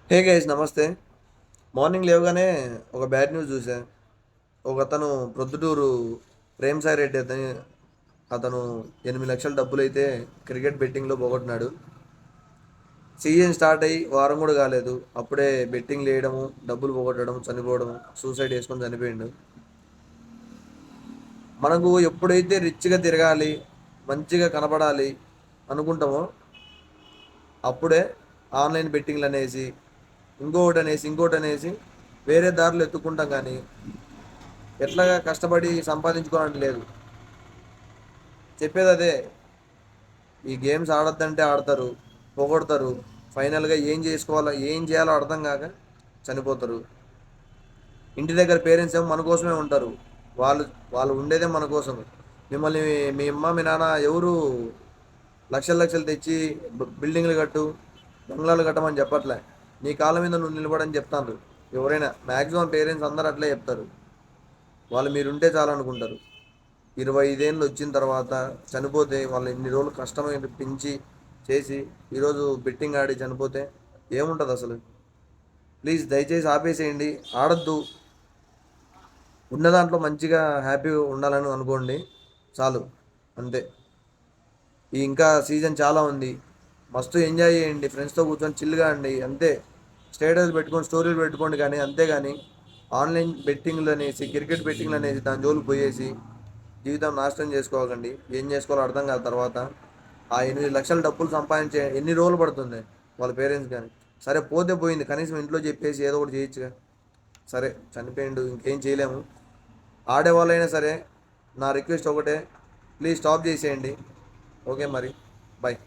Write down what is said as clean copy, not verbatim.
Hey guys నమస్తే. Morning లేవగానే ఒక బ్యాడ్ న్యూస్ చూసా. ఒక అతను ప్రొద్దుటూరు ప్రేమ్ సాయి రెడ్డి అతను 8 లక్షల డబ్బులైతే క్రికెట్ బెట్టింగ్లో పోగొట్టినాడు. సీజన్ స్టార్ట్ అయ్యి వారం కూడా కాలేదు, అప్పుడే బెట్టింగ్ వేయడము, డబ్బులు పోగొట్టడం, చనిపోవడం, సూసైడ్ చేసుకొని చనిపోయిండు. మనకు ఎప్పుడైతే రిచ్గా తిరగాలి, మంచిగా కనపడాలి అనుకుంటామో అప్పుడే ఆన్లైన్ బెట్టింగ్లు అనేసి ఇంకోటి అనేసి వేరే దారులు ఎత్తుకుంటాం. కానీ ఎట్లాగా కష్టపడి సంపాదించుకోవాలని లేదు. చెప్పేది అదే. ఈ గేమ్స్ ఆడొద్దంటే ఆడతారు, పొగొడతారు. ఫైనల్గా ఏం చేసుకోవాలో ఏం చేయాలో అర్థం కాక చనిపోతారు. ఇంటి దగ్గర పేరెంట్స్ ఏమో మన కోసమే ఉంటారు. వాళ్ళు వాళ్ళు ఉండేదే మన కోసం. మిమ్మల్ని మీ అమ్మ మీ నాన్న ఎవరు లక్షలు లక్షలు తెచ్చి బిల్డింగ్లు కట్టు, బంగ్లాలు కట్టమని చెప్పట్లే. నీ కాళ్ళ మీద నువ్వు నిలబడని చెప్తాను. ఎవరైనా మ్యాక్సిమం పేరెంట్స్ అందరూ అట్లే చెప్తారు. వాళ్ళు మీరుంటే చాలనుకుంటారు. 25 ఏళ్ళు వచ్చిన తర్వాత చనిపోతే వాళ్ళు ఇన్ని రోజులు కష్టమైన పెంచి చేసి ఈరోజు బెట్టింగ్ ఆడి చనిపోతే ఏముంటుంది అసలు? ప్లీజ్ దయచేసి ఆపేసేయండి. ఆడద్దు. ఉన్న దాంట్లో మంచిగా హ్యాపీగా ఉండాలని అనుకోండి, చాలు. అంతే. ఈ ఇంకా సీజన్ చాలా ఉంది. మస్తు ఎంజాయ్ చేయండి, ఫ్రెండ్స్తో కూర్చొని చిల్గా అండి, అంతే. స్టేటస్ పెట్టుకొని స్టోరీలు పెట్టుకోండి, కానీ అంతేగాని ఆన్లైన్ బెట్టింగ్లు అనేసి క్రికెట్ బెట్టింగ్లు అనేసి దాని జోలికి పోయేసి జీవితం నాశనం చేసుకోకండి. ఏం చేసుకోవాలో అర్థం కాదు తర్వాత. ఆ 8 లక్షల డబ్బులు సంపాదించే ఎన్ని రోజులు పడుతుంది వాళ్ళ పేరెంట్స్ కానీ? సరే పోతే పోయింది, కనీసం ఇంట్లో చెప్పేసి ఏదో ఒకటి చేయొచ్చుగా. సరే చనిపోయిండు, ఇంకేం చేయలేము. ఆడేవాళ్ళైనా సరే నా రిక్వెస్ట్ ఒకటే, ప్లీజ్ స్టాప్ చేసేయండి. ఓకే మరి, బాయ్.